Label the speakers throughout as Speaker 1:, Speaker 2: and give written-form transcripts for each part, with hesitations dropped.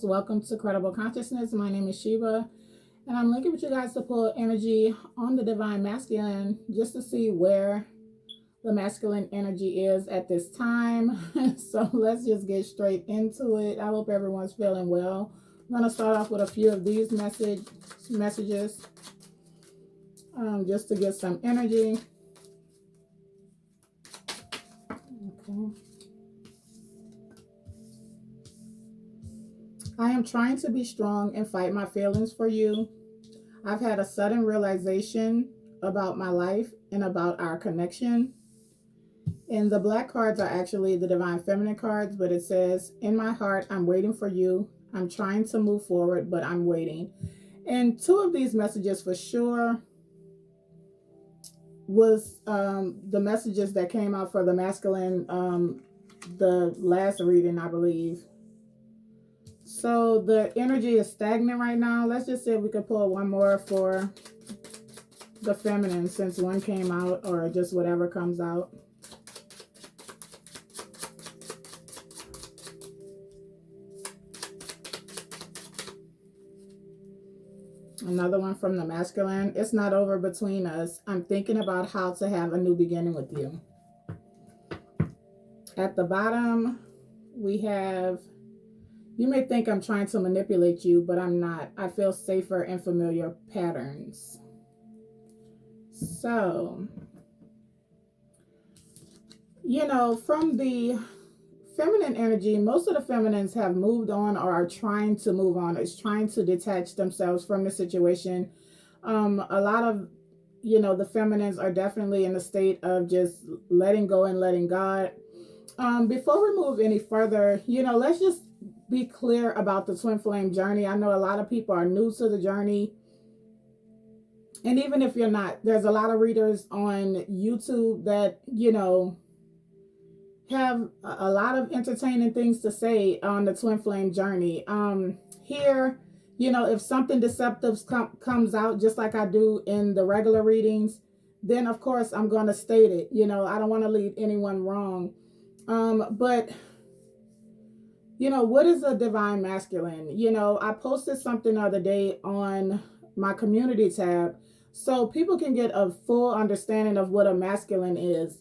Speaker 1: Welcome to Credible Consciousness. My name is Shiva, and I'm looking with you guys to pull energy on the Divine Masculine just to see where the masculine energy is at this time. So let's just get straight into it. I hope everyone's feeling well. I'm going to start off with a few of these messages just to get some energy. Okay. I am trying to be strong and fight my feelings for you. I've had a sudden realization about my life and about our connection. And the black cards are actually the Divine Feminine cards, but it says, in my heart, I'm waiting for you. I'm trying to move forward, but I'm waiting. And two of these messages for sure was the messages that came out for the masculine, the last reading, I believe. So the energy is stagnant right now. Let's just see if we could pull one more for the feminine since one came out, or just whatever comes out. Another one from the masculine. It's not over between us. I'm thinking about how to have a new beginning with you. At the bottom, we have, you may think I'm trying to manipulate you, but I'm not. I feel safer in familiar patterns. So, you know, from the feminine energy, most of the feminines have moved on or are trying to move on. It's trying to detach themselves from the situation. A lot of, you know, the feminines are definitely in a state of just letting go and letting God. Before we move any further, you know, let's just be clear about the twin flame journey. I know a lot of people are new to the journey. And even if you're not, there's a lot of readers on YouTube that, you know, have a lot of entertaining things to say on the twin flame journey. Here, you know, if something deceptive comes out, just like I do in the regular readings, then of course I'm going to state it. You know, I don't want to lead anyone wrong. But you know, what is a divine masculine? You know, I posted something the other day on my community tab so people can get a full understanding of what a masculine is.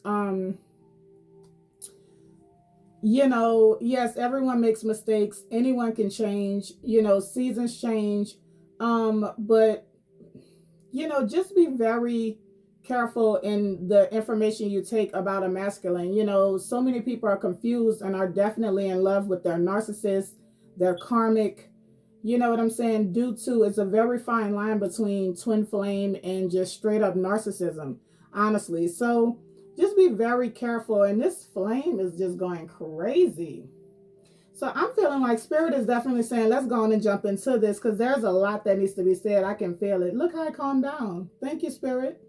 Speaker 1: You know, yes, everyone makes mistakes. Anyone can change. You know, seasons change. But, you know, just be very careful in the information you take about a masculine. You know, so many people are confused and are definitely in love with their narcissist, their karmic, you know what I'm saying, due to, it's a very fine line between twin flame and just straight up narcissism, honestly. So just be very careful. And this flame is just going crazy. So I'm feeling like Spirit is definitely saying, let's go on and jump into this, because there's a lot that needs to be said. I can feel it. Look how I calmed down. Thank you, Spirit.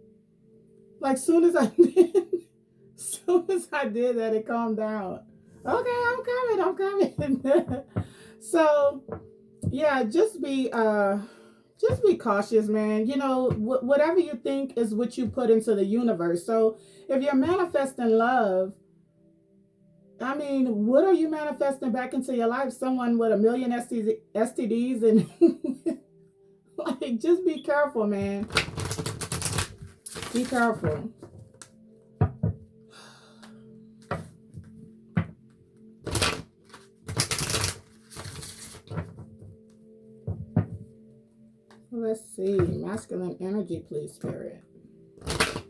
Speaker 1: Like soon as I did that, it calmed down. Okay, I'm coming. So yeah, just be cautious, man. You know, whatever you think is what you put into the universe. So if you're manifesting love, I mean, what are you manifesting back into your life? Someone with a million STDs and like, just be careful, man. Be careful. Let's see. Masculine energy, please, Spirit. Okay.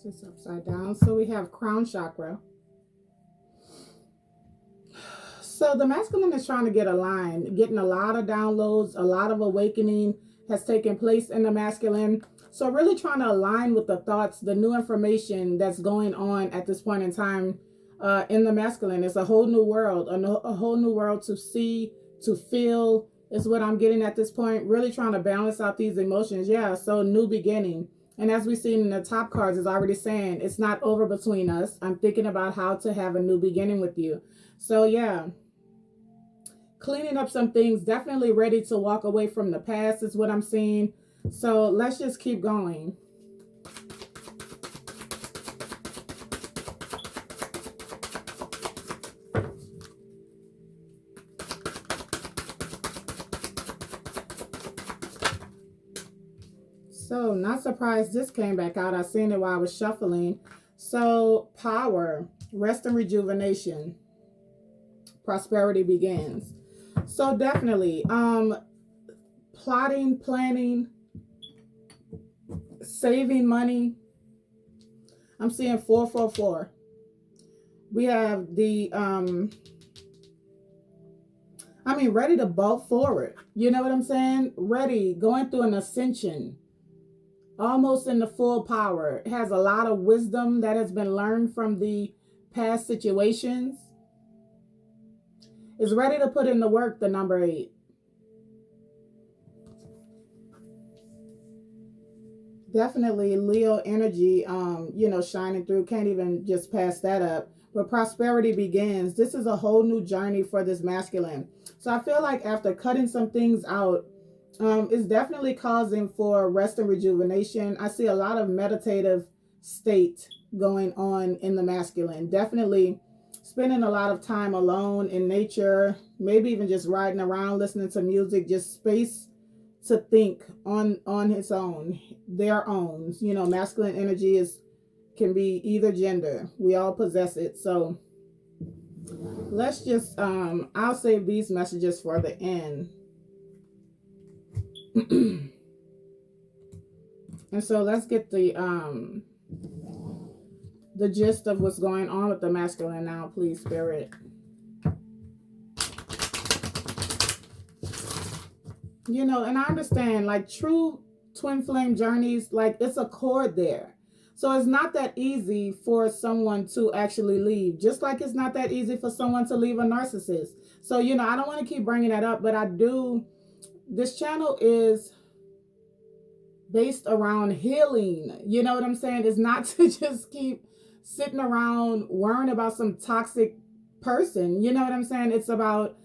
Speaker 1: This is upside down. So we have crown chakra. So the masculine is trying to get aligned, getting a lot of downloads, a lot of awakening has taken place in the masculine. So really trying to align with the thoughts, the new information that's going on at this point in time in the masculine. It's a whole new world, a whole new world to see, to feel is what I'm getting at this point. Really trying to balance out these emotions. Yeah, so new beginning. And as we've seen in the top cards, is already saying it's not over between us. I'm thinking about how to have a new beginning with you. So yeah. Cleaning up some things, definitely ready to walk away from the past is what I'm seeing. So let's just keep going. So, not surprised this came back out. I seen it while I was shuffling. So, power, rest and rejuvenation, prosperity begins. So, definitely, plotting, planning, saving money. I'm seeing 444. We have the ready to bolt forward. You know what I'm saying? Ready, going through an ascension, almost in the full power. It has a lot of wisdom that has been learned from the past situations. Is ready to put in the work, the number 8. Definitely Leo energy, shining through. Can't even just pass that up. But prosperity begins. This is a whole new journey for this masculine. So I feel like after cutting some things out, it's definitely causing for rest and rejuvenation. I see a lot of meditative state going on in the masculine. Definitely spending a lot of time alone in nature, maybe even just riding around, listening to music, just space to think on his own, their own. Masculine energy can be either gender. We all possess it. So let's just I'll save these messages for the end. And so let's get the gist of what's going on with the masculine now, please, Spirit. And I understand, like, true twin flame journeys, like, it's a cord there. So it's not that easy for someone to actually leave, just like it's not that easy for someone to leave a narcissist. So, I don't want to keep bringing that up, but this channel is based around healing. You know what I'm saying? It's not to just keep sitting around worrying about some toxic person. You know what I'm saying? It's about,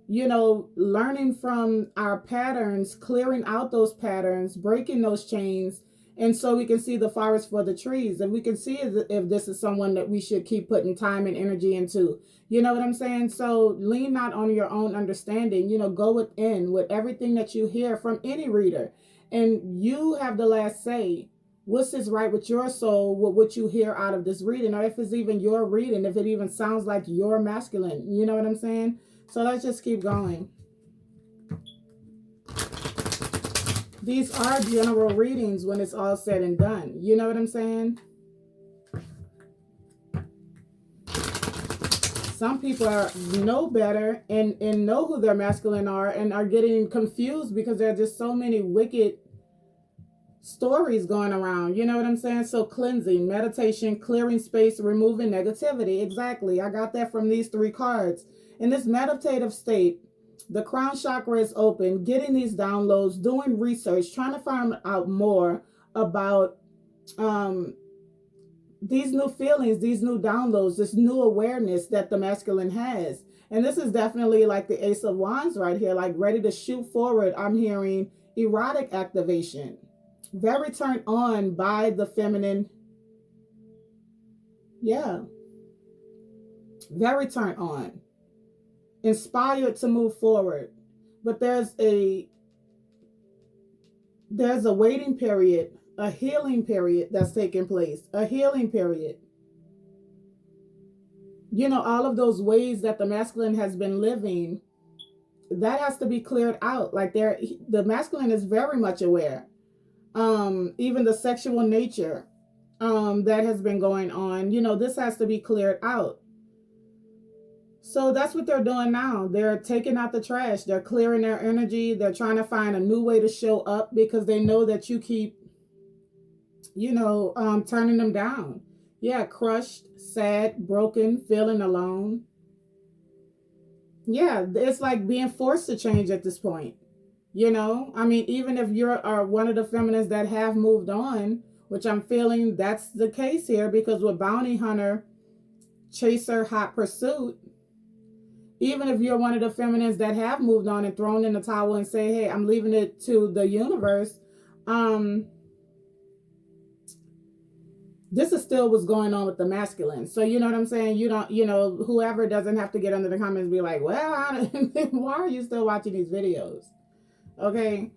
Speaker 1: learning from our patterns, clearing out those patterns, breaking those chains. And so we can see the forest for the trees. And we can see if this is someone that we should keep putting time and energy into. You know what I'm saying? So lean not on your own understanding. Go within with everything that you hear from any reader. And you have the last say. What's this right with your soul, with what you hear out of this reading? Or if it's even your reading, if it even sounds like your masculine. You know what I'm saying? So let's just keep going. These are general readings when it's all said and done. You know what I'm saying? Some people know better and know who their masculine are and are getting confused because there are just so many wicked stories going around. You know what I'm saying? So cleansing, meditation, clearing space, removing negativity. Exactly. I got that from these 3 cards. In this meditative state, the crown chakra is open, getting these downloads, doing research, trying to find out more about these new feelings, these new downloads, this new awareness that the masculine has. And this is definitely like the Ace of Wands right here, like ready to shoot forward. I'm hearing erotic activation, very turned on by the feminine. Yeah, very turned on, inspired to move forward. But there's a waiting period, a healing period that's taking place, a healing period. All of those ways that the masculine has been living, that has to be cleared out. Like the masculine is very much aware. Even the sexual nature that has been going on, this has to be cleared out. So that's what they're doing now. They're taking out the trash. They're clearing their energy. They're trying to find a new way to show up because they know that you keep, turning them down. Yeah, crushed, sad, broken, feeling alone. Yeah, it's like being forced to change at this point. Even if you're one of the feminines that have moved on, which I'm feeling that's the case here, because with bounty hunter, chaser, hot pursuit, even if you're one of the feminines that have moved on and thrown in the towel and say, hey, I'm leaving it to the universe, this is still what's going on with the masculine. So you know what I'm saying? You don't, whoever doesn't have to get under the comments and be like, well, why are you still watching these videos? Okay,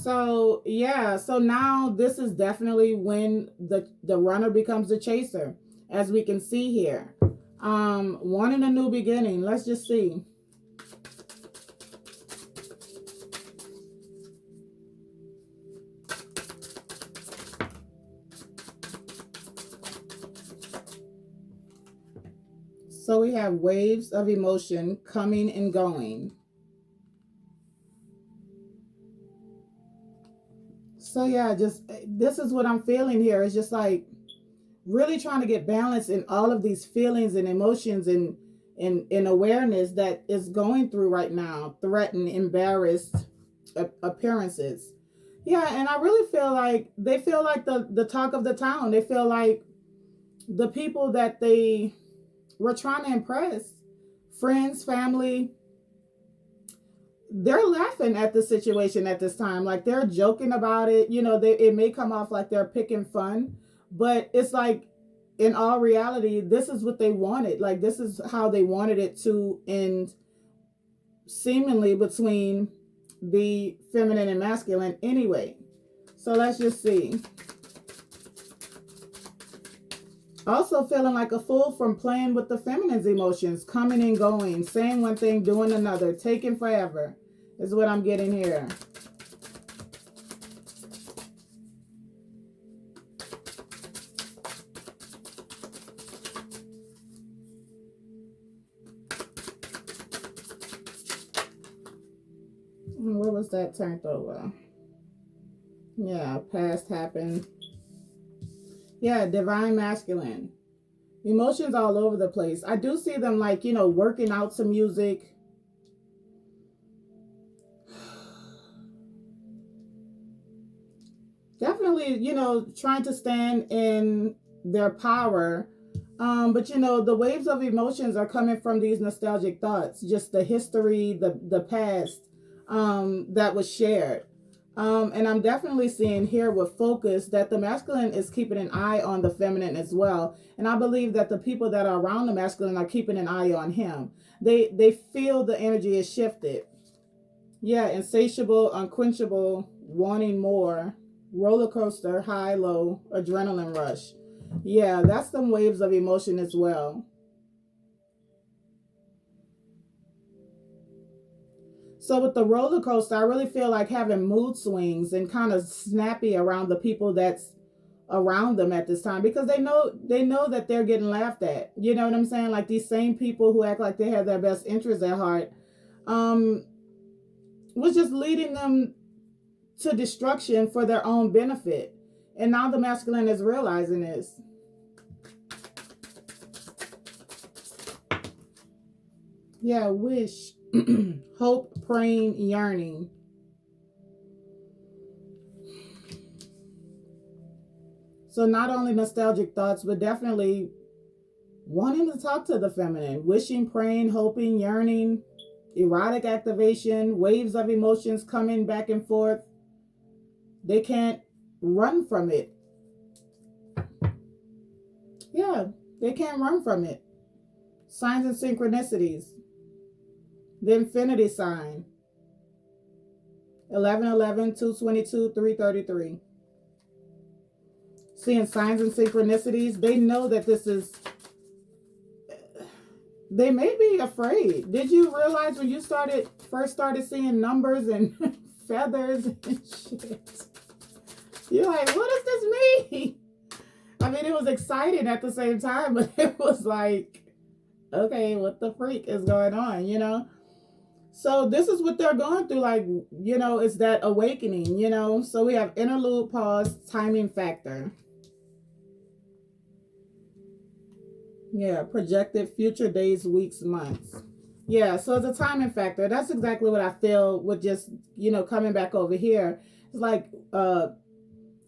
Speaker 1: So yeah, so now this is definitely when the runner becomes the chaser, as we can see here. Wanting a new beginning. Let's just see. So we have waves of emotion coming and going. So yeah, just this is what I'm feeling here. It's just like really trying to get balance in all of these feelings and emotions and awareness that is going through right now, threatened, embarrassed appearances. Yeah, and I really feel like they feel like the talk of the town. They feel like the people that they were trying to impress, friends, family, they're laughing at the situation at this time. Like they're joking about it. It may come off like they're picking fun, but it's like in all reality, this is what they wanted. Like this is how they wanted it to end, seemingly between the feminine and masculine anyway. So let's just see. Also feeling like a fool from playing with the feminine's emotions, coming and going, saying one thing, doing another, taking forever is what I'm getting here. What was that turned over? Yeah, past happened. Yeah, divine masculine. Emotions all over the place. I do see them like, working out to music. Definitely, trying to stand in their power. But the waves of emotions are coming from these nostalgic thoughts, just the history, the past that was shared. And I'm definitely seeing here with focus that the masculine is keeping an eye on the feminine as well. And I believe that the people that are around the masculine are keeping an eye on him. They feel the energy is shifted. Yeah, insatiable, unquenchable, wanting more, roller coaster, high, low, adrenaline rush. Yeah, that's some waves of emotion as well. So with the roller coaster, I really feel like having mood swings and kind of snappy around the people that's around them at this time, because they know that they're getting laughed at. You know what I'm saying? Like these same people who act like they have their best interests at heart, um, was just leading them to destruction for their own benefit. And now the masculine is realizing this. Yeah, wish, hope, praying, yearning. So not only nostalgic thoughts, but definitely wanting to talk to the feminine, wishing, praying, hoping, yearning, erotic activation, waves of emotions coming back and forth. They can't run from it. Yeah, they can't run from it. Signs and synchronicities. The infinity sign. 1111, 222, 333. Seeing signs and synchronicities. They know that this is, they may be afraid. Did you realize when you first started seeing numbers and feathers and shit? You're like, what does this mean? I mean, it was exciting at the same time, but it was like, okay, what the freak is going on? So this is what they're going through. Like, it's that awakening. So we have interlude, pause, timing factor. Yeah, projected future days, weeks, months. Yeah, so it's a timing factor. That's exactly what I feel with just, coming back over here. It's like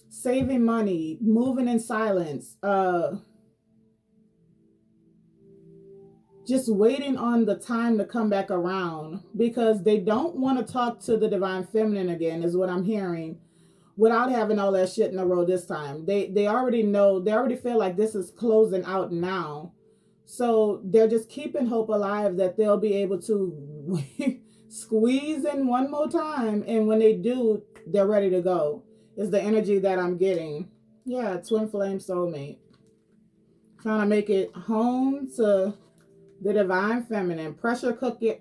Speaker 1: saving money, moving in silence, just waiting on the time to come back around, because they don't want to talk to the divine feminine again, is what I'm hearing, without having all that shit in a row this time. They already know, they already feel like this is closing out now. So they're just keeping hope alive that they'll be able to squeeze in one more time. And when they do, they're ready to go. Is the energy that I'm getting. Yeah, twin flame soulmate. Trying to make it home to the divine feminine. Pressure cooker,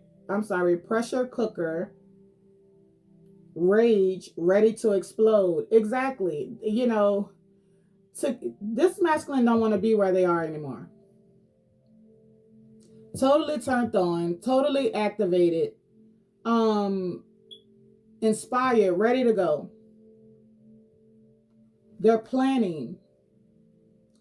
Speaker 1: rage, ready to explode. Exactly. You know, this masculine don't want to be where they are anymore. Totally turned on, totally activated, inspired, ready to go. They're planning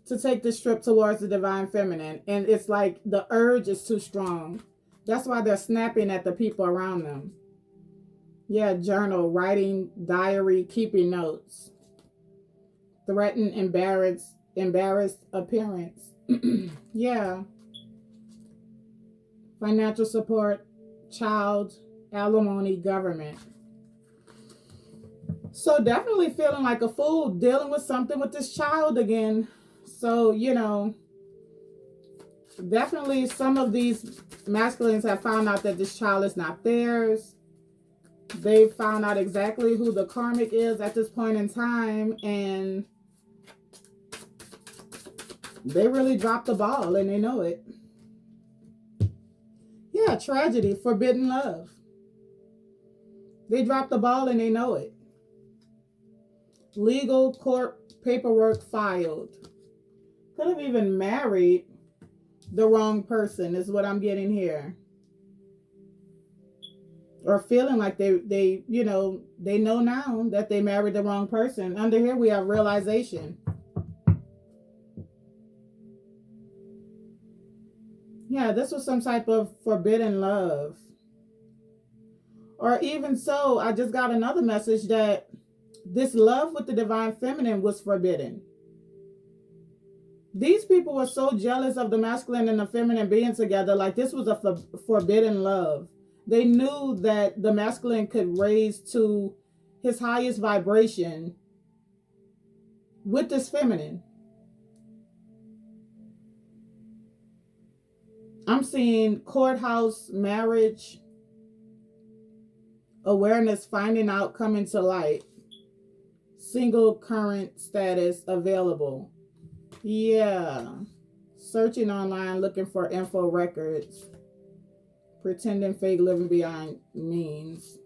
Speaker 1: to take this trip towards the divine feminine, and it's like the urge is too strong. That's why they're snapping at the people around them. Yeah, journal, writing, diary, keeping notes. Threaten, embarrassed appearance. Yeah. Financial support, child, alimony, government. So definitely feeling like a fool, dealing with something with this child again. So, you know, definitely some of these masculines have found out that this child is not theirs. They found out exactly who the karmic is at this point in time, and they really dropped the ball and they know it. Yeah, tragedy, forbidden love. They dropped the ball and they know it. Legal court paperwork filed. Could have even married the wrong person is what I'm getting here. Or feeling like they know now that they married the wrong person. Under here we have realization. Yeah, this was some type of forbidden love. Or even so, I just got another message that this love with the divine feminine was forbidden. These people were so jealous of the masculine and the feminine being together, like this was a forbidden love. They knew that the masculine could raise to his highest vibration with this feminine. I'm seeing courthouse, marriage, awareness, finding out, coming to light, single, current status available. Yeah. Searching online, looking for info records. Pretending fake, living beyond means.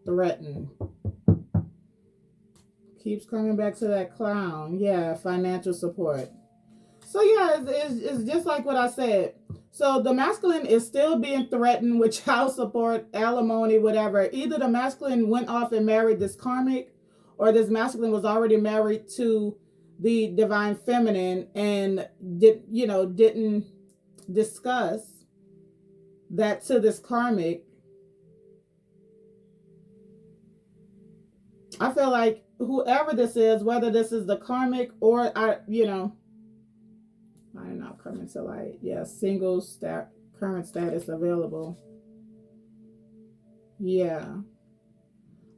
Speaker 1: Threatened. Keeps coming back to that clown. Yeah, financial support. So yeah, it's just like what I said. So the masculine is still being threatened with child support, alimony, whatever. Either the masculine went off and married this karmic, or this masculine was already married to the divine feminine and didn't discuss that to this karmic. I feel like whoever this is, whether this is the karmic or I not coming to light. Yeah, single current status available. Yeah.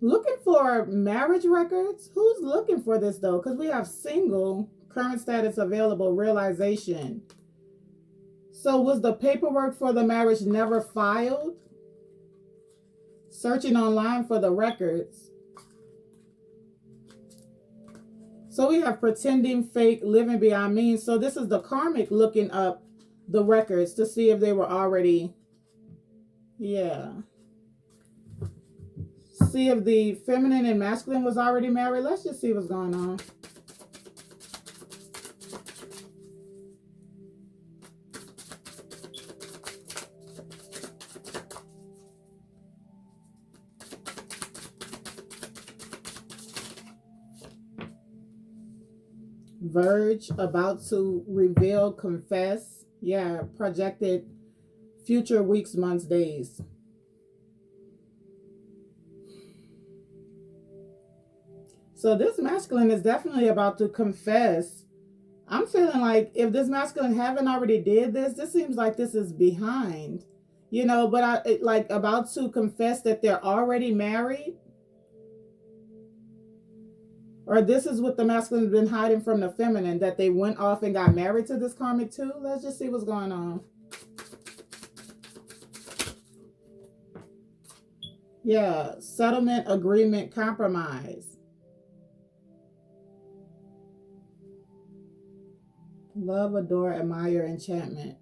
Speaker 1: Looking for marriage records? Who's looking for this though? Because we have single, current status available, realization. So was the paperwork for the marriage never filed? Searching online for the records. So we have pretending fake, living beyond means. So this is the karmic looking up the records to see if they were already, yeah. See if the feminine and masculine was already married. Let's just see what's going on. Verge, about to reveal, confess. Yeah, projected future weeks, months, days. So this masculine is definitely about to confess. I'm feeling like if this masculine haven't already did this, this seems like this is behind, but I like about to confess that they're already married. Or this is what the masculine has been hiding from the feminine, that they went off and got married to this karmic too. Let's just see what's going on. Yeah, settlement, agreement, compromise. Love, adore, admire, enchantment.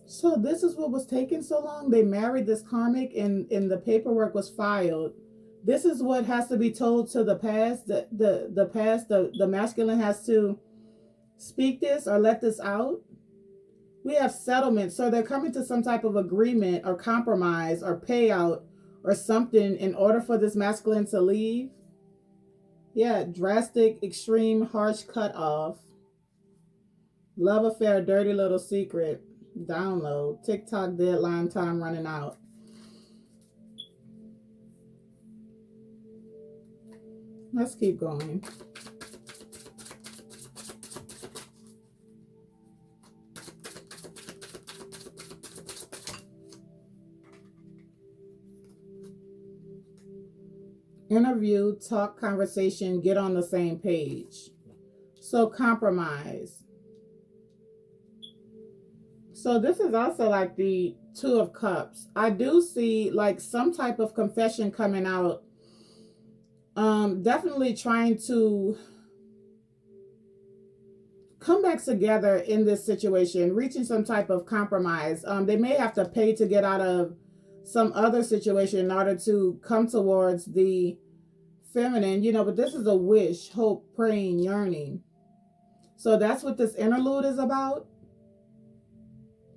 Speaker 1: So this is what was taking so long. They married this karmic and the paperwork was filed. This is what has to be told to the past. The past, the masculine has to speak this or let this out. We have settlement. So they're coming to some type of agreement or compromise or payout or something in order for this masculine to leave. Yeah, drastic, extreme, harsh cut off. Love affair, dirty little secret. Download. TikTok deadline time running out. Let's keep going. Interview, talk, conversation, get on the same page. So compromise. So this is also like the Two of Cups. I do see like some type of confession coming out. Definitely trying to come back together in this situation, reaching some type of compromise. They may have to pay to get out of some other situation in order to come towards the feminine, but this is a wish, hope, praying, yearning. So that's what this interlude is about.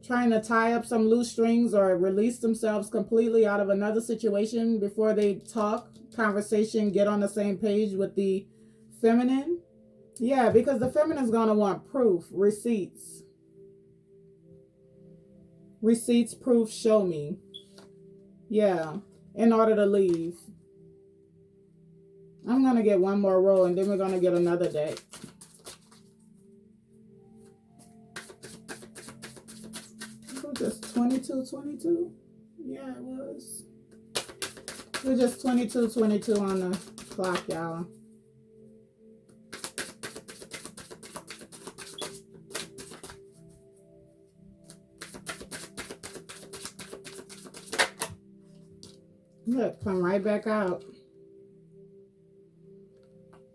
Speaker 1: Trying to tie up some loose strings or release themselves completely out of another situation before they talk, conversation, get on the same page with the feminine. Yeah, because the feminine is going to want proof, receipts. Receipts, proof, show me. Yeah, in order to leave. I'm going to get one more roll and then we're going to get another deck. Just 22. Yeah, it was. We're just 22 on the clock, y'all. Look, come right back out.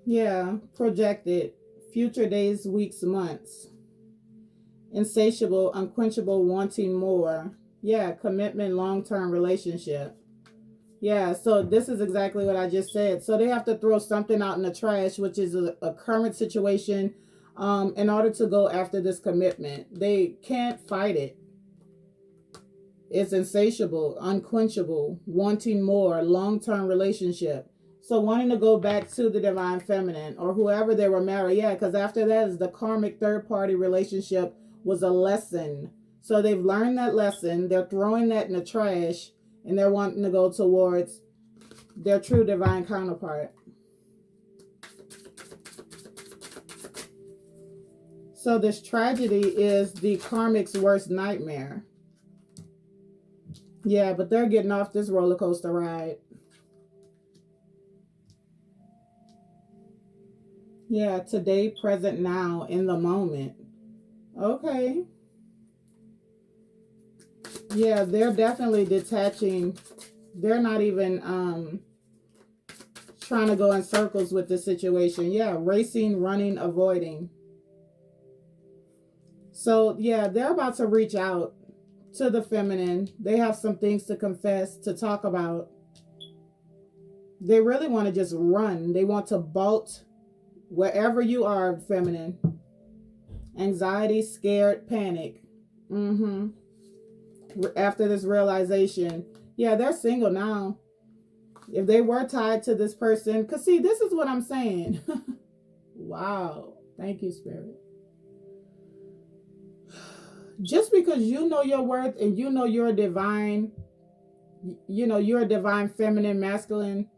Speaker 1: Yeah, projected. Future days, weeks, months. Insatiable, unquenchable, wanting more. Yeah, commitment, long-term relationship. Yeah, so this is exactly what I just said. So they have to throw something out in the trash, which is a current situation, in order to go after this commitment. They can't fight it. It's insatiable, unquenchable, wanting more, long-term relationship. So wanting to go back to the divine feminine or whoever they were married. Yeah, because after that is the karmic third-party relationship was a lesson. So they've learned that lesson. They're throwing that in the trash and they're wanting to go towards their true divine counterpart. So this tragedy is the karmic's worst nightmare. Yeah, but they're getting off this roller coaster ride. Yeah, today, present, now, in the moment. Okay. Yeah, they're definitely detaching. They're not even trying to go in circles with the situation. Yeah, racing, running, avoiding. So, yeah, they're about to reach out to the feminine. They have some things to confess, to talk about. They really want to just run. They want to bolt wherever you are, feminine. Anxiety, scared, panic. After this realization, yeah, they're single now. If they were tied to this person, because see, this is what I'm saying. Wow. Thank you, Spirit. Just because you know your worth and you know you're a divine, you're a divine feminine, masculine,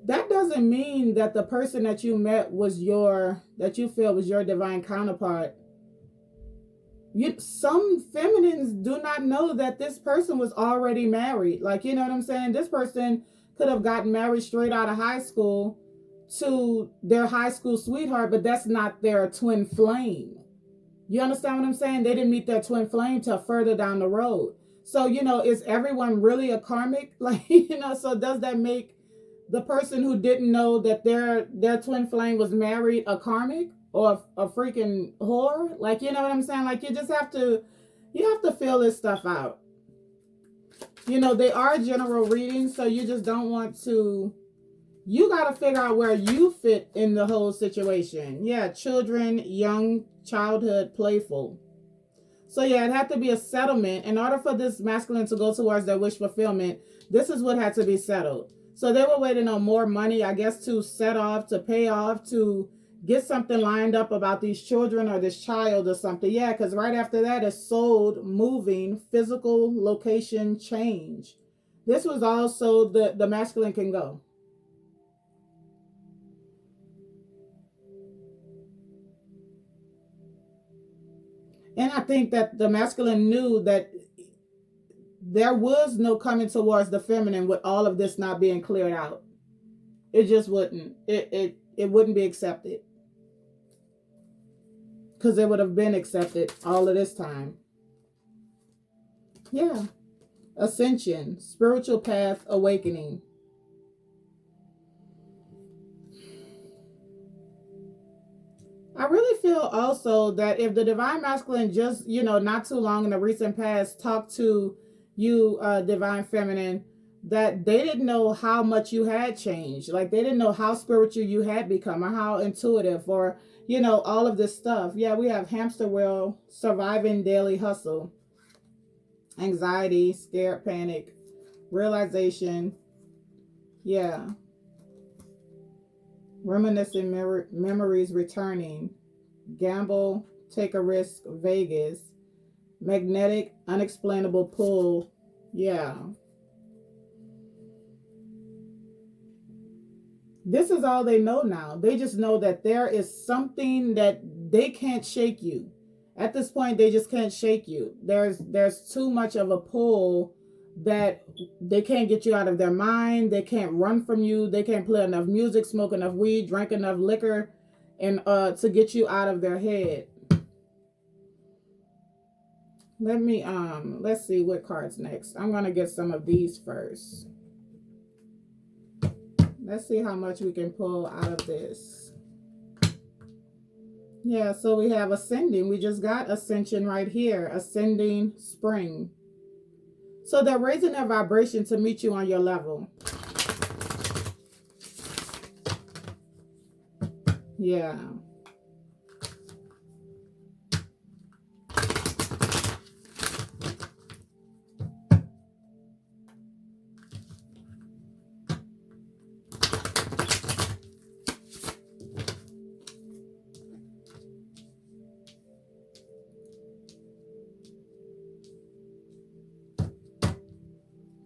Speaker 1: that doesn't mean that the person that you met was that you feel was your divine counterpart. Some feminines do not know that this person was already married. Like, you know what I'm saying? This person could have gotten married straight out of high school to their high school sweetheart, but that's not their twin flame. You understand what I'm saying? They didn't meet their twin flame till further down the road. So, is everyone really a karmic? Like, so does that make the person who didn't know that their twin flame was married a karmic or a freaking whore? Like, you know what I'm saying? Like, you have to feel this stuff out. They are general readings, so you just don't want to. You got to figure out where you fit in the whole situation. Yeah, children, young, childhood, playful. So yeah, it had to be a settlement. In order for this masculine to go towards their wish fulfillment, this is what had to be settled. So they were waiting on more money, I guess, to set off, to pay off, to get something lined up about these children or this child or something. Yeah, because right after that is sold, moving, physical location change. This was also the masculine can go. And I think that the masculine knew that there was no coming towards the feminine with all of this not being cleared out. It just wouldn't. It wouldn't be accepted. Because it would have been accepted all of this time. Yeah. Ascension, spiritual path, awakening. I really feel also that if the divine masculine just, not too long in the recent past talked to you, divine feminine, that they didn't know how much you had changed. Like they didn't know how spiritual you had become or how intuitive or, all of this stuff. Yeah, we have hamster wheel, surviving daily hustle, anxiety, scared, panic, realization. Yeah. Reminiscing memories returning, gamble, take a risk, Vegas, magnetic, unexplainable pull. Yeah. This is all they know now. They just know that there is something that they can't shake you. At this point, they just can't shake you. There's too much of a pull that they can't get you out of their mind. They can't run from you. They can't play enough music, smoke enough weed, drink enough liquor, and to get you out of their head. Let's see what cards next. I'm gonna get some of these first. Let's see how much we can pull out of this. Yeah, so we have ascending. We just got ascension right here. Ascending, spring. So they're raising their vibration to meet you on your level. Yeah.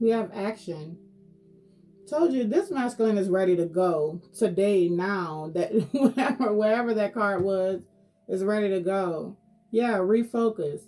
Speaker 1: We have action. Told you this masculine is ready to go today, now. That wherever that card was is ready to go. Yeah, refocus.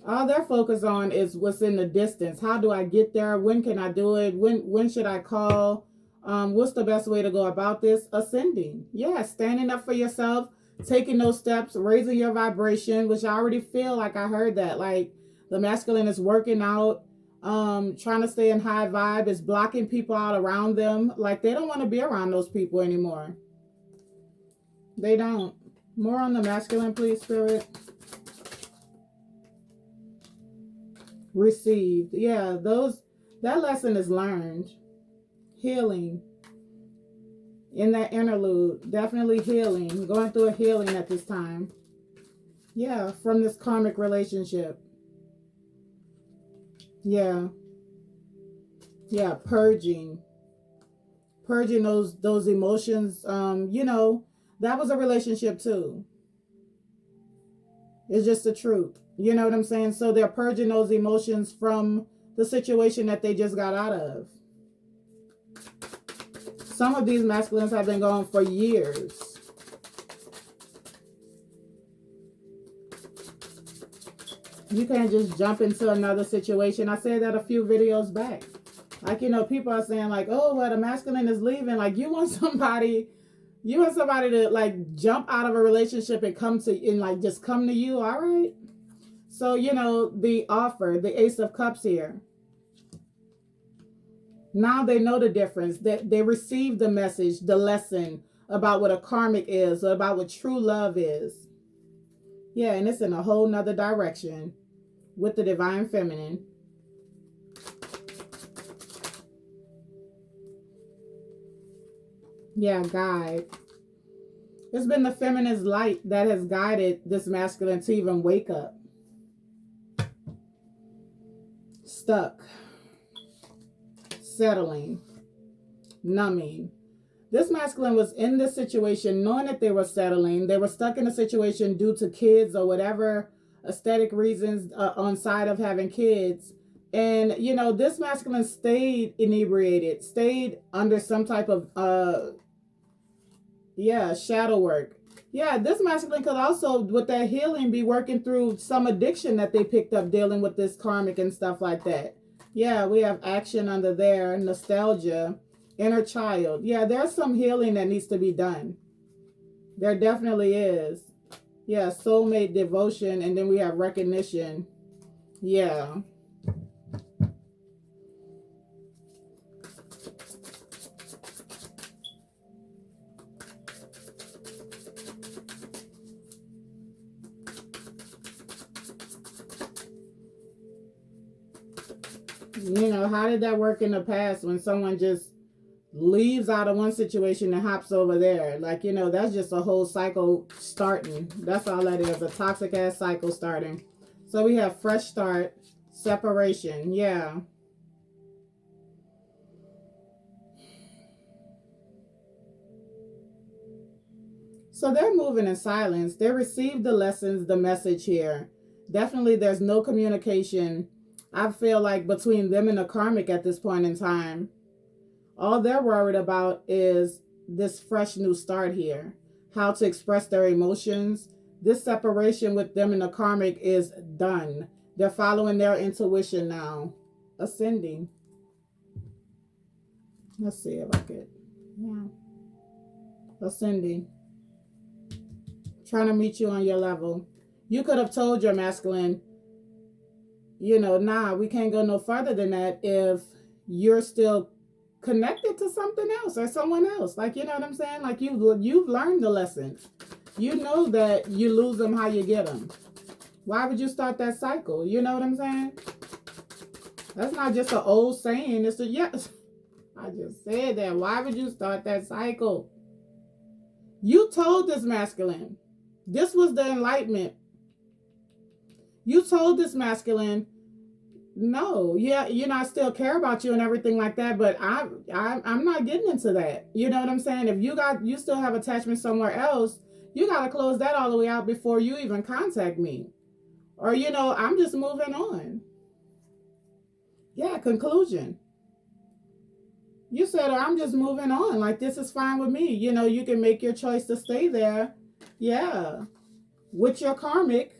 Speaker 1: All they're focused on is what's in the distance. How do I get there? When can I do it? When should I call? What's the best way to go about this? Ascending. Yeah, standing up for yourself, taking those steps, raising your vibration, which I already feel like I heard that. Like the masculine is working out, trying to stay in high vibe, is blocking people out around them. Like they don't want to be around those people anymore. They don't. More on the masculine, please, Spirit. Received. Yeah, that lesson is learned. Healing. In that interlude, definitely healing. Going through a healing at this time. Yeah, from this karmic relationship. Yeah. Yeah, purging. Purging those emotions. That was a relationship too. It's just the truth. You know what I'm saying? So they're purging those emotions from the situation that they just got out of. Some of these masculines have been going for years. You can't just jump into another situation. I said that a few videos back. Like, people are saying like, oh, well, the masculine is leaving. Like, you want somebody You want somebody to like jump out of a relationship and come to and like just come to you, all right? So, the offer, the Ace of Cups here. Now they know the difference. That they received the message, the lesson about what a karmic is, about what true love is. Yeah, and it's in a whole nother direction with the divine feminine. Yeah, guide. It's been the feminine's light that has guided this masculine to even wake up. Stuck. Settling. Numbing. This masculine was in this situation knowing that they were settling. They were stuck in a situation due to kids or whatever aesthetic reasons on side of having kids. And, this masculine stayed inebriated, stayed under some type of, shadow work. Yeah, this masculine could also, with that healing, be working through some addiction that they picked up dealing with this karmic and stuff like that. Yeah, we have action under there, nostalgia, inner child. Yeah, there's some healing that needs to be done. There definitely is. Yeah, soulmate, devotion, and then we have recognition. Yeah. How did that work in the past when someone just leaves out of one situation and hops over there? Like, that's just a whole cycle starting. That's all that is, a toxic ass cycle starting. So we have fresh start, separation. Yeah. So they're moving in silence. They received the lessons, the message here. Definitely there's no communication, I feel like, between them and the karmic at this point in time. All they're worried about is this fresh new start here. How to express their emotions. This separation with them and the karmic is done. They're following their intuition now. Ascending. Let's see if I could. Yeah. Ascending. Trying to meet you on your level. You could have told your masculine, nah, we can't go no further than that if you're still connected to something else or someone else. Like, you know what I'm saying? Like, you've learned the lesson. You know that you lose them how you get them. Why would you start that cycle? You know what I'm saying? That's not just an old saying. It's yes. I just said that. Why would you start that cycle? You told this masculine. This was the enlightenment. You told this masculine, no, yeah, I still care about you and everything like that, but I'm not getting into that. You know what I'm saying? If you still have attachment somewhere else, you got to close that all the way out before you even contact me. Or, I'm just moving on. Yeah, conclusion. You said, I'm just moving on. Like, this is fine with me. You can make your choice to stay there. Yeah. With your karmic.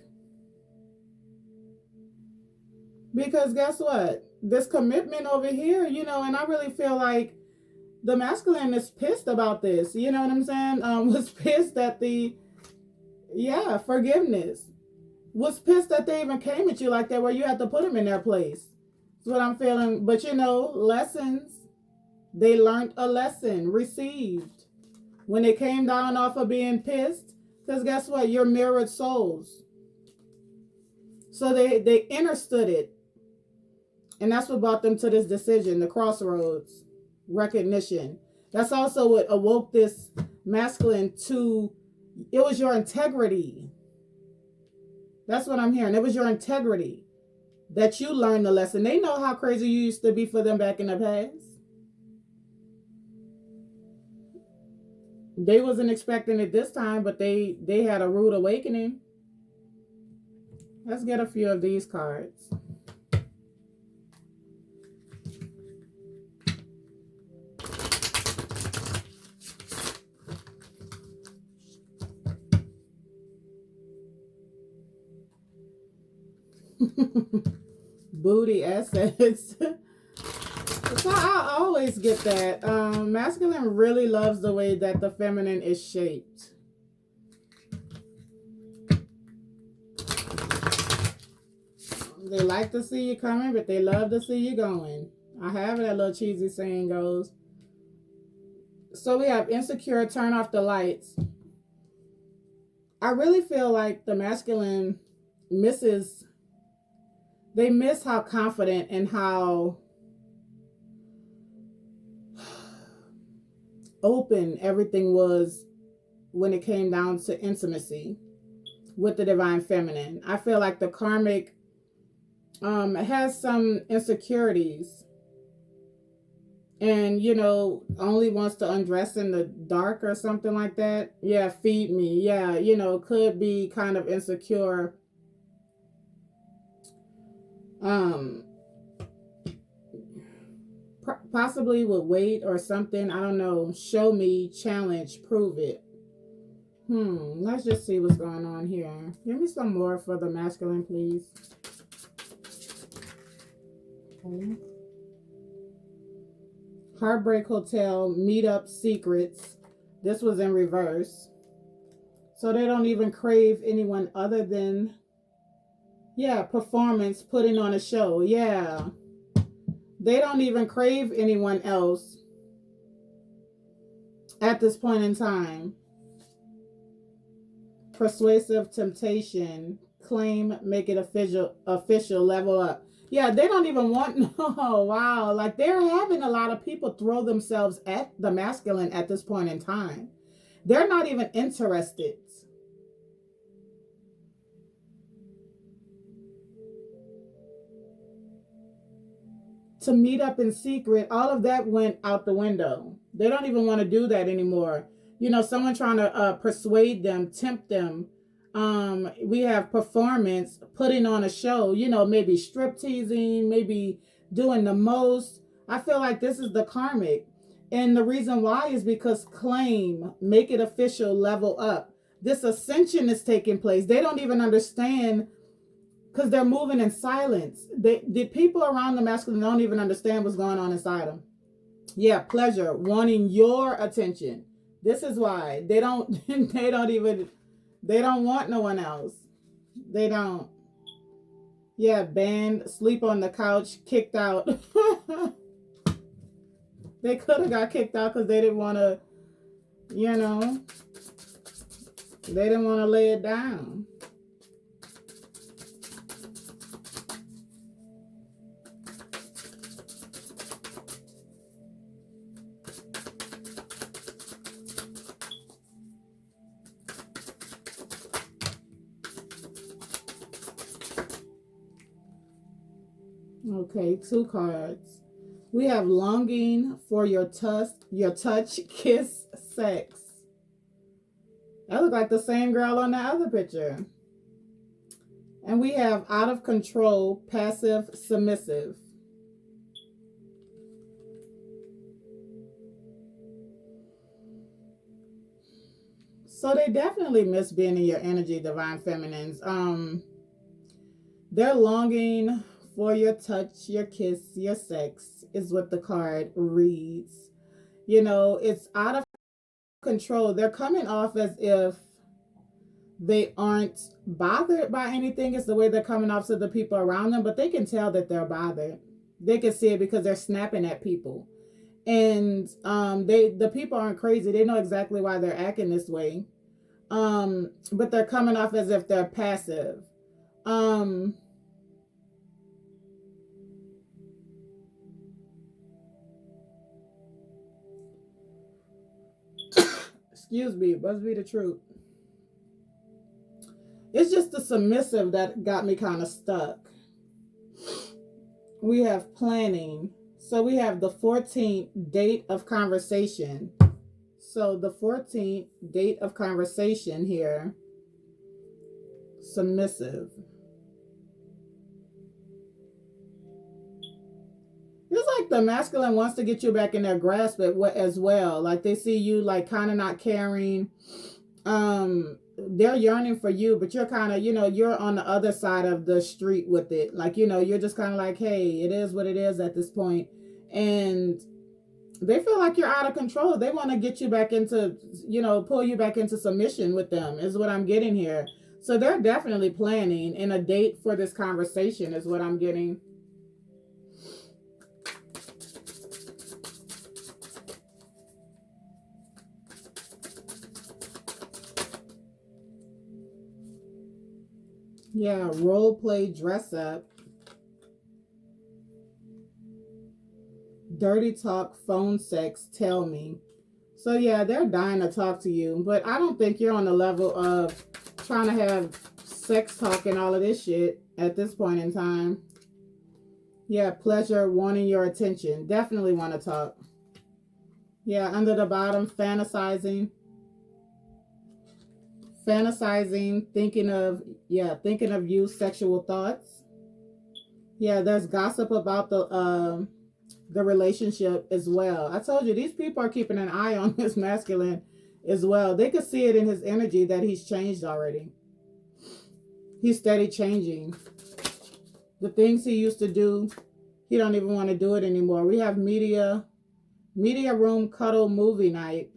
Speaker 1: Because guess what? This commitment over here, and I really feel like the masculine is pissed about this. You know what I'm saying? Was pissed at forgiveness. Was pissed that they even came at you like that, where you had to put them in their place. That's what I'm feeling. But lessons. They learned a lesson, received. When they came down off of being pissed, because guess what? You're mirrored souls. So they understood it. And that's what brought them to this decision, the crossroads, recognition. That's also what awoke this masculine to, it was your integrity. That's what I'm hearing. It was your integrity that you learned the lesson. They know how crazy you used to be for them back in the past. They wasn't expecting it this time, but they had a rude awakening. Let's get a few of these cards. Booty assets. So I always get that. Masculine really loves the way that the feminine is shaped. They like to see you coming, but they love to see you going. I have that little cheesy saying goes. So we have insecure, turn off the lights. I really feel like the masculine misses, they miss how confident and how open everything was when it came down to intimacy with the divine feminine. I feel like the karmic has some insecurities and only wants to undress in the dark or something like that. Yeah, feed me. Yeah, could be kind of insecure. Possibly with weight or something. I don't know. Show me, challenge, prove it. Let's just see what's going on here. Give me some more for the masculine, please. Okay. Heartbreak Hotel, Meetup Secrets. This was in reverse. So they don't even crave anyone other than, performance, putting on a show. Yeah. They don't even crave anyone else at this point in time. Persuasive temptation, claim, make it official, level up. Yeah, they don't even want, oh, wow. Like they're having a lot of people throw themselves at the masculine at this point in time. They're not even interested. To meet up in secret, all of that went out the window. They don't even want to do that anymore. Someone trying to persuade them, tempt them. We have performance, putting on a show, maybe strip teasing, maybe doing the most. I feel like this is the karmic. And the reason why is because claim, make it official, level up. This ascension is taking place. They don't even understand because they're moving in silence. The people around the masculine don't even understand what's going on inside them. Yeah, pleasure, wanting your attention. This is why they don't they don't want no one else. They don't. Yeah, banned, sleep on the couch, kicked out. They could have got kicked out because they didn't want to, they didn't want to lay it down. Okay, 2 cards. We have longing for your touch, kiss, sex. That looks like the same girl on the other picture. And we have out of control, passive, submissive. So they definitely miss being in your energy, divine feminines. They're longing for your touch, your kiss, your sex is what the card reads. It's out of control. They're coming off as if they aren't bothered by anything. It's the way they're coming off to the people around them, but they can tell that they're bothered. They can see it because they're snapping at people. And the people aren't crazy. They know exactly why they're acting this way. But they're coming off as if they're passive. Excuse me, must be the truth. It's just the submissive that got me kind of stuck. We have planning. So we have the 14th date of conversation. So the 14th date of conversation here. Submissive. It's like the masculine wants to get you back in their grasp as well. Like they see you like kind of not caring. They're yearning for you, but you're kind of, you're on the other side of the street with it. Like, you're just kind of like, hey, it is what it is at this point. And they feel like you're out of control. They want to get you back into, pull you back into submission with them, is what I'm getting here. So they're definitely planning, and a date for this conversation is what I'm getting. Yeah, role play, dress up, dirty talk, phone sex, tell me. So yeah, they're dying to talk to you, but I don't think you're on the level of trying to have sex talk and all of this shit at this point in time. Yeah, pleasure, wanting your attention. Definitely want to talk. Yeah, under the bottom, fantasizing. Fantasizing, thinking of you, sexual thoughts. Yeah, there's gossip about the relationship as well. I told you these people are keeping an eye on this masculine as well. They could see it in his energy that he's changed already. He's steady changing. The things he used to do, he don't even want to do it anymore. We have media room cuddle movie night.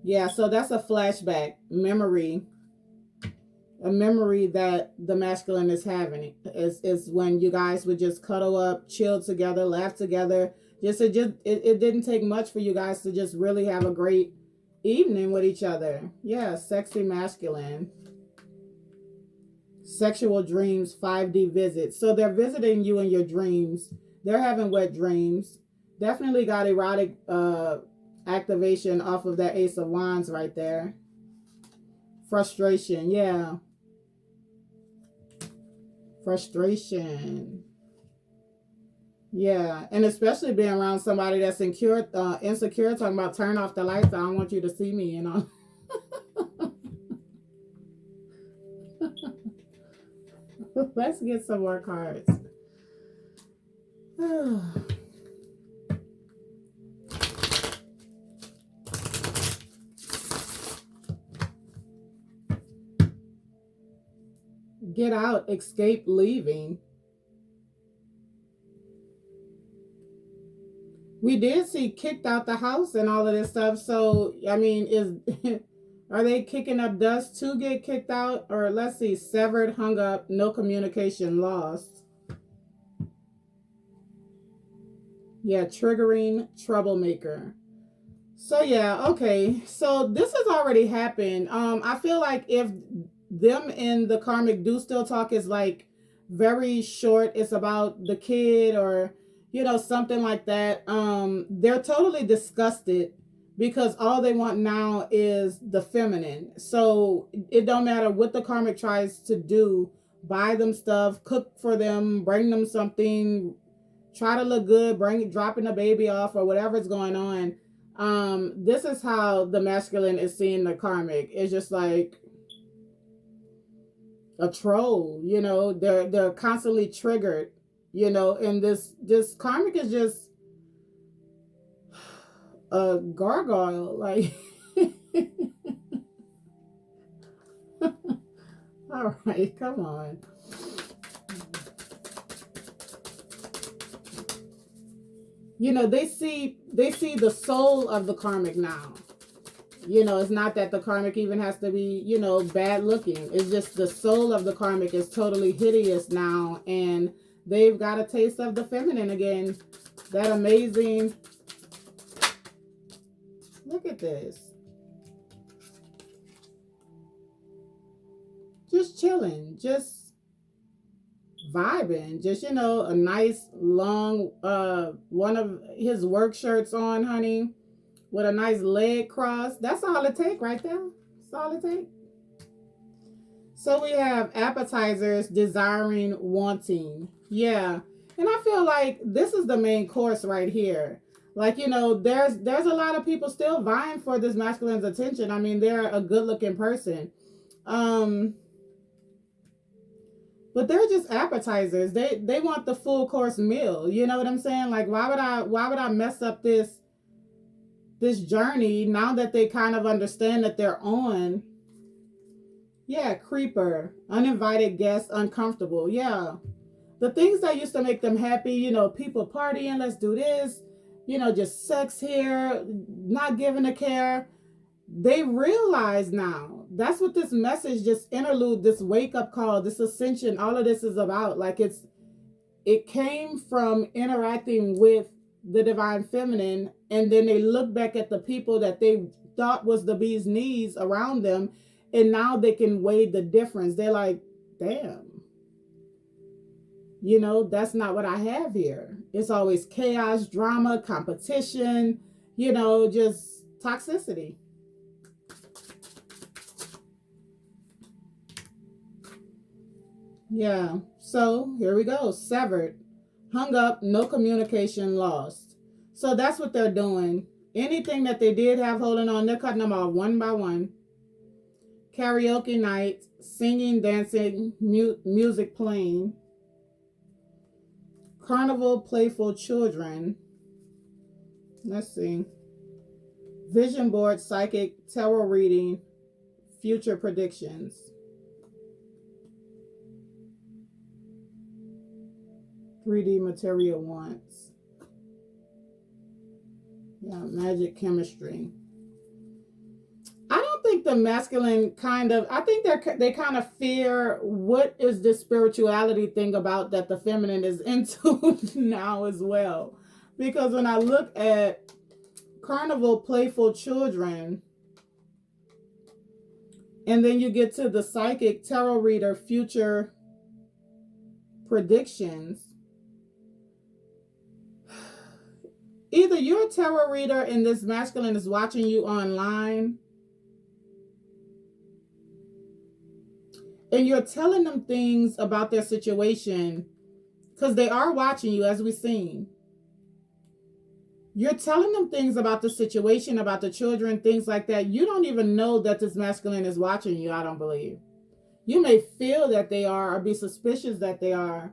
Speaker 1: Yeah, so that's a flashback memory. A memory that the masculine is having is when you guys would just cuddle up, chill together, laugh together. It didn't take much for you guys to just really have a great evening with each other. Yeah, sexy masculine. Sexual dreams, 5D visits. So they're visiting you in your dreams. They're having wet dreams. Definitely got erotic activation off of that Ace of Wands right there. Frustration, yeah. Frustration. Yeah, and especially being around somebody that's insecure, talking about turn off the lights. I don't want you to see me, Let's get some more cards. Get out, escape, leaving. We did see kicked out the house and all of this stuff. So, I mean, are they kicking up dust to get kicked out? Or let's see, severed, hung up, no communication, lost. Yeah, triggering, troublemaker. So yeah, okay. So this has already happened. I feel like if them and the karmic do still talk is like very short, it's about the kid or something like that. They're totally disgusted because all they want now is the feminine. So it don't matter what the karmic tries to do, buy them stuff, cook for them, bring them something, try to look good, dropping the baby off or whatever's going on. This is how the masculine is seeing the karmic. It's just like a troll, they're constantly triggered, and this karmic is just a gargoyle, like all right, come on. They see the soul of the karmic now. It's not that the karmic even has to be, bad looking. It's just the soul of the karmic is totally hideous now. And they've got a taste of the feminine again. That amazing. Look at this. Just chilling. Just vibing. Just, a nice long, one of his work shirts on, honey. With a nice leg cross. That's all it take right there. That's all it take. So we have appetizers, desiring, wanting. Yeah. And I feel like this is the main course right here. Like, there's a lot of people still vying for this masculine's attention. I mean, they're a good looking person. But they're just appetizers. They want the full course meal. You know what I'm saying? Like, why would I mess up this journey now that they kind of understand that they're on? Yeah, creeper, uninvited guest, uncomfortable. Yeah, The things that used to make them happy, people partying, let's do this, just sex here, not giving a care. They realize now that's what this message, this interlude, this wake up call, this ascension, all of this is about. Like it came from interacting with the divine feminine, and then they look back at the people that they thought was the bee's knees around them, and now they can weigh the difference. They're like, damn, that's not what I have here. It's always chaos, drama, competition, just toxicity. Yeah. So here we go. Severed, hung up, no communication lost. So that's what they're doing. Anything that they did have holding on, they're cutting them off one by one. Karaoke night, singing, dancing, music playing. Carnival, playful children. Let's see. Vision board, psychic, tarot reading, future predictions. "3D material wants." Yeah, magic, chemistry. I don't think the masculine I think they kind of fear what is this spirituality thing about that the feminine is into now as well. Because when I look at carnival, playful children, and then you get to the psychic, tarot reader, future predictions. Either you're a tarot reader and this masculine is watching you online, and you're telling them things about their situation, because they are watching you, as we've seen. You're telling them things about the situation, about the children, things like that. You don't even know that this masculine is watching you, I don't believe. You may feel that they are or be suspicious that they are.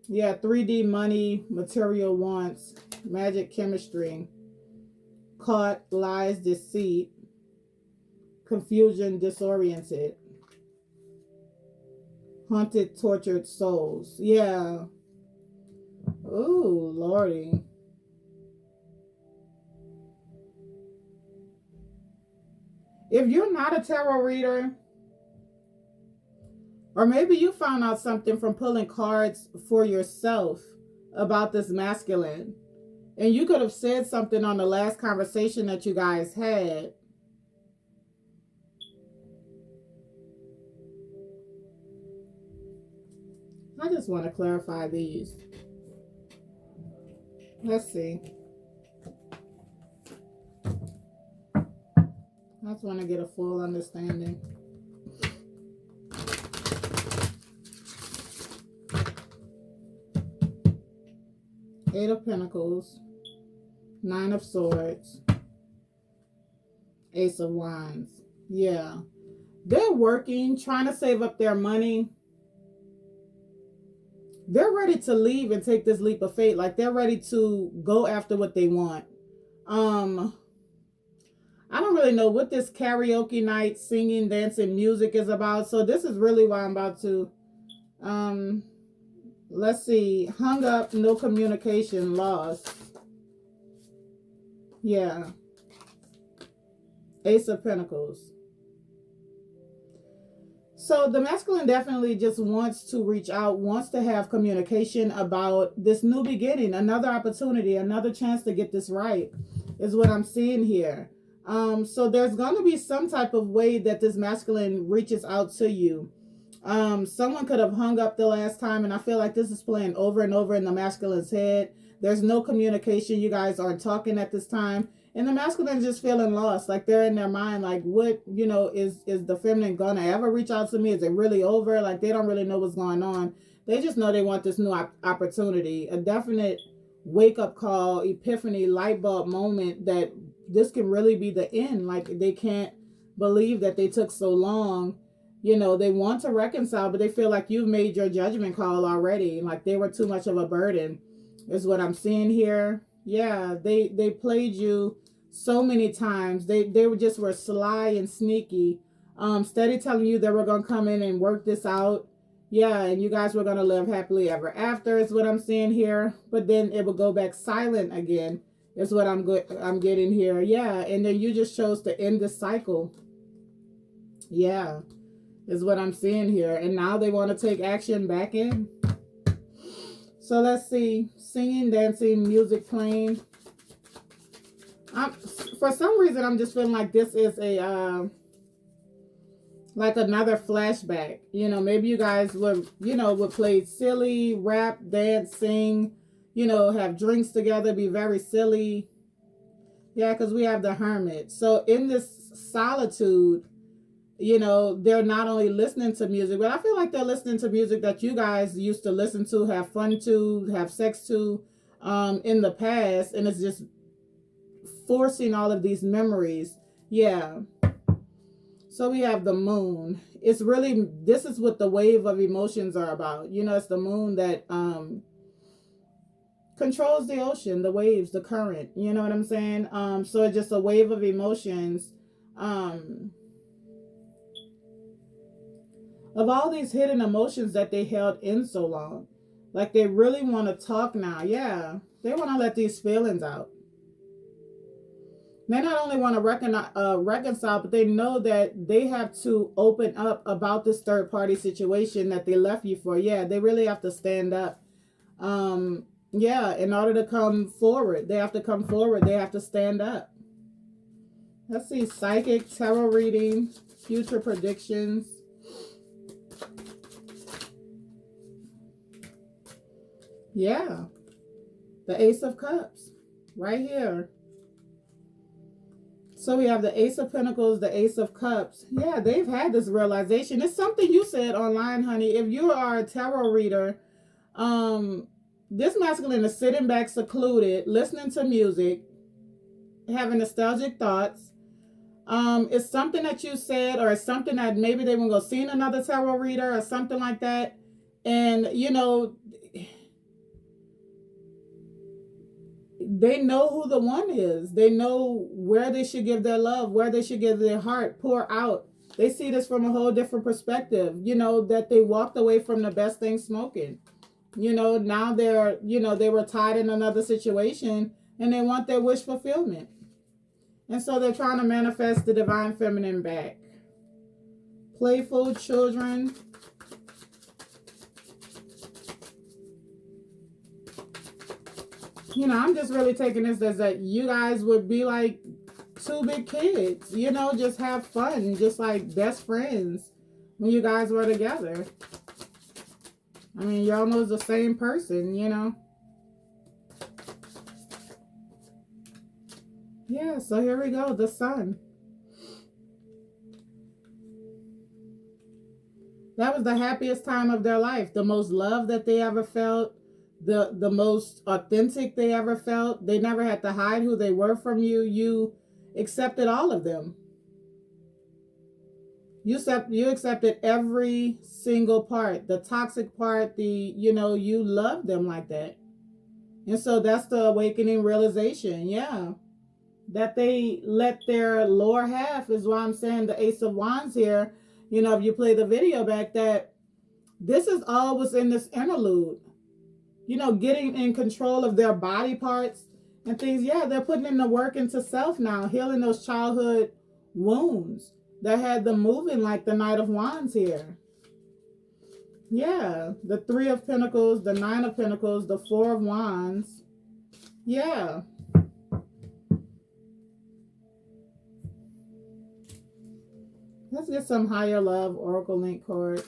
Speaker 1: Yeah, 3D money, material wants, magic, chemistry, caught, lies, deceit, confusion, disoriented, haunted, tortured souls. Yeah. Ooh, Lordy. If you're not a tarot reader, or maybe you found out something from pulling cards for yourself about this masculine, and you could have said something on the last conversation that you guys had. I just want to clarify these. Let's see. I just want to get a full understanding. Eight of Pentacles, Nine of Swords, Ace of Wands. Yeah. They're working, trying to save up their money. They're ready to leave and take this leap of faith. Like, they're ready to go after what they want. I don't really know what this karaoke night, singing, dancing, music is about. So this is really why I'm about to, let's see, hung up, no communication, lost. Yeah. Ace of Pentacles. So the masculine definitely just wants to reach out, wants to have communication about this new beginning, another opportunity, another chance to get this right, is what I'm seeing here. So there's going to be some type of way that this masculine reaches out to you. Someone could have hung up the last time, and I feel like this is playing over and over in the masculine's head. There's no communication. You guys aren't talking at this time. And the masculine is just feeling lost. Like, they're in their mind, like, what, is the feminine going to ever reach out to me? Is it really over? Like, they don't really know what's going on. They just know they want this new opportunity, a definite wake-up call, epiphany, light bulb moment that this can really be the end. Like, they can't believe that they took so long. They want to reconcile, but they feel like you've made your judgment call already. Like, they were too much of a burden, is what I'm seeing here. Yeah, they played you so many times. They were sly and sneaky, steady telling you they were going to come in and work this out, Yeah, and you guys were gonna live happily ever after is what I'm seeing here. But then it will go back silent again. Is what I'm getting here. Yeah, and then you just chose to end this cycle. Yeah, is what I'm seeing here. And now they want to take action back in. So let's see. Singing, dancing, music playing. For some reason, I'm just feeling like this is a like another flashback. You know, maybe you guys would play silly, rap, dance, sing, have drinks together, be very silly. Yeah, because we have the hermit. So in this solitude, they're not only listening to music, but I feel like they're listening to music that you guys used to listen to, have fun to, have sex to, in the past, and it's just forcing all of these memories. Yeah. So we have the moon. It's really, this is what the wave of emotions are about. It's the moon that controls the ocean, the waves, the current. You know what I'm saying? So it's just a wave of emotions. Of all these hidden emotions that they held in so long. Like they really want to talk now. Yeah. They want to let these feelings out. They not only want to reconcile, but they know that they have to open up about this third party situation that they left you for. Yeah, they really have to stand up. Yeah, in order to come forward, they have to come forward. They have to stand up. Let's see, psychic, tarot reading, future predictions. Yeah, the Ace of Cups right here. So we have the Ace of Pentacles, the Ace of Cups. Yeah, they've had this realization. It's something you said online, honey. If you are a tarot reader, this masculine is sitting back secluded, listening to music, having nostalgic thoughts. It's something that you said, or it's something that maybe they want to go see another tarot reader or something like that. And, they know who the one is. They know where they should give their love, where they should give their heart, pour out. They see this from a whole different perspective, that they walked away from the best thing smoking. Now they were tied in another situation and they want their wish fulfillment. And so they're trying to manifest the divine feminine back. Playful children. I'm just really taking this as that you guys would be like two big kids, just have fun, just like best friends when you guys were together. I mean, y'all know it's the same person, Yeah, so here we go, the sun. That was the happiest time of their life, the most love that they ever felt, the most authentic they ever felt. They never had to hide who they were from you. You accepted all of them. You accepted every single part, the toxic part, you loved them like that. And so that's the awakening realization, yeah. That they let their lower half, is why I'm saying the Ace of Wands here, if you play the video back, that this is all was in this interlude. Getting in control of their body parts and things. Yeah, they're putting in the work into self now, healing those childhood wounds that had them moving like the Knight of Wands here. Yeah, the Three of Pentacles, the Nine of Pentacles, the Four of Wands. Yeah. Let's get some higher love Oracle link cards.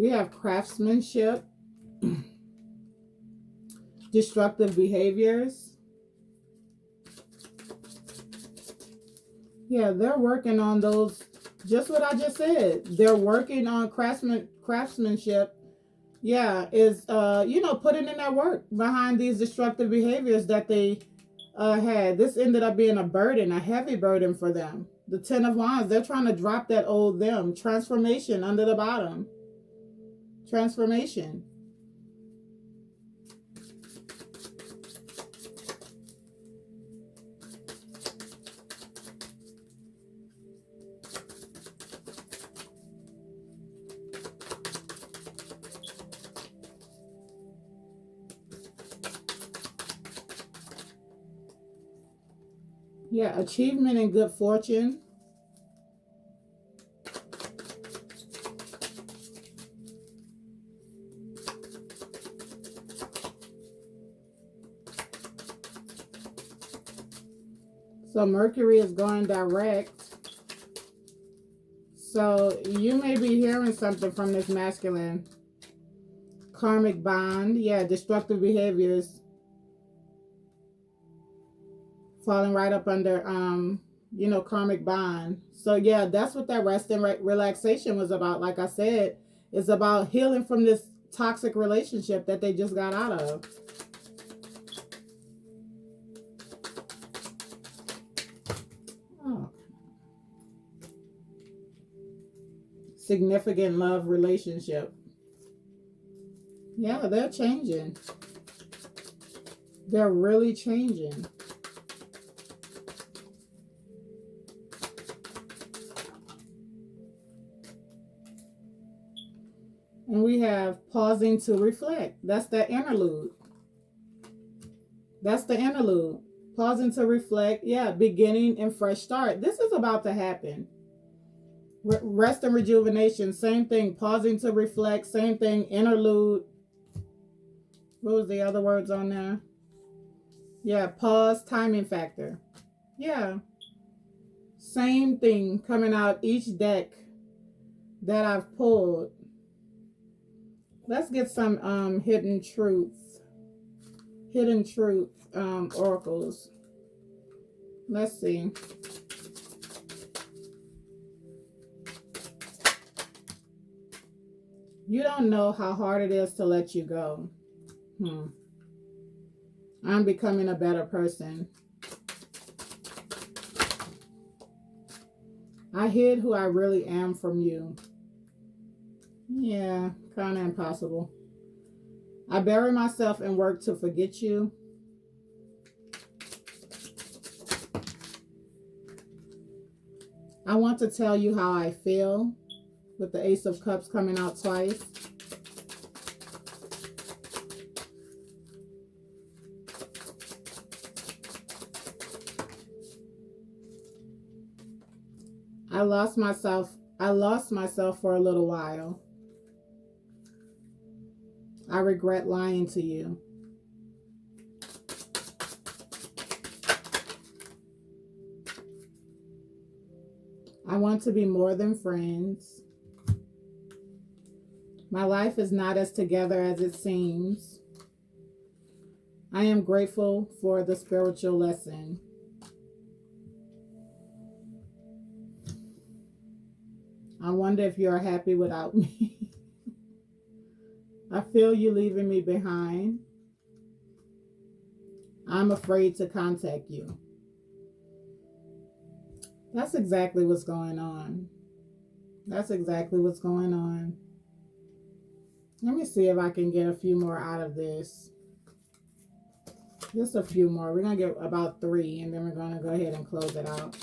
Speaker 1: We have craftsmanship, destructive behaviors. Yeah, they're working on those, just what I just said. They're working on craftsmanship. Yeah, is, putting in that work behind these destructive behaviors that they had. This ended up being a burden, a heavy burden for them. The Ten of Wands, they're trying to drop that old them. Transformation under the bottom. transformation. Yeah, achievement and good fortune. So Mercury is going direct. So you may be hearing something from this masculine. Karmic bond. Yeah, destructive behaviors. Falling right up under, karmic bond. So yeah, that's what that rest and relaxation was about. Like I said, it's about healing from this toxic relationship that they just got out of. Oh. Significant love relationship. Yeah, they're changing. They're really changing. And we have pausing to reflect. That's the interlude. That's the interlude. Pausing to reflect. Yeah, beginning and fresh start. This is about to happen. Rest and rejuvenation. Same thing. Pausing to reflect. Same thing. Interlude. What was the other words on there? Yeah, pause, timing factor. Yeah. Same thing coming out each deck that I've pulled. Let's get some hidden truth oracles. Let's see. You don't know how hard it is to let you go. I'm becoming a better person. I hid who I really am from you. Yeah, kind of impossible. I bury myself and work to forget you. I want to tell you how I feel, with the Ace of Cups coming out twice. I lost myself for a little while. I regret lying to you. I want to be more than friends. My life is not as together as it seems. I am grateful for the spiritual lesson. I wonder if you're happy without me. I feel you leaving me behind. I'm afraid to contact you. That's exactly what's going on. That's exactly what's going on. Let me see if I can get a few more out of this. Just a few more. We're going to get about 3, and then we're going to go ahead and close it out.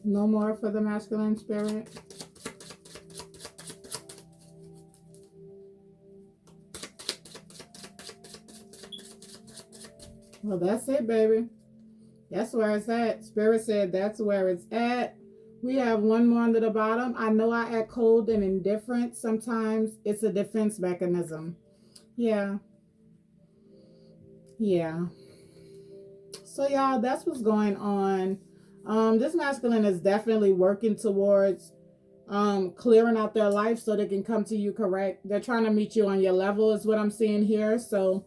Speaker 1: No more for the masculine spirit. Well, that's it, baby. That's where it's at. Spirit said that's where it's at. We have one more under the bottom. I know I act cold and indifferent. Sometimes it's a defense mechanism. Yeah. Yeah. So, y'all, that's what's going on. This masculine is definitely working towards clearing out their life so they can come to you correct. They're trying to meet you on your level is what I'm seeing here. So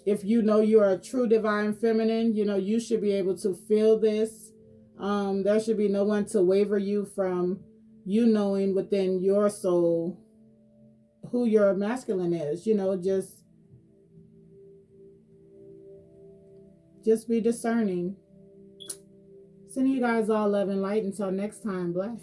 Speaker 1: if you know you're a true divine feminine, you know, you should be able to feel this. There should be no one to waver you from you knowing within your soul who your masculine is. Just be discerning. Sending you guys all love and light. Until next time, bless.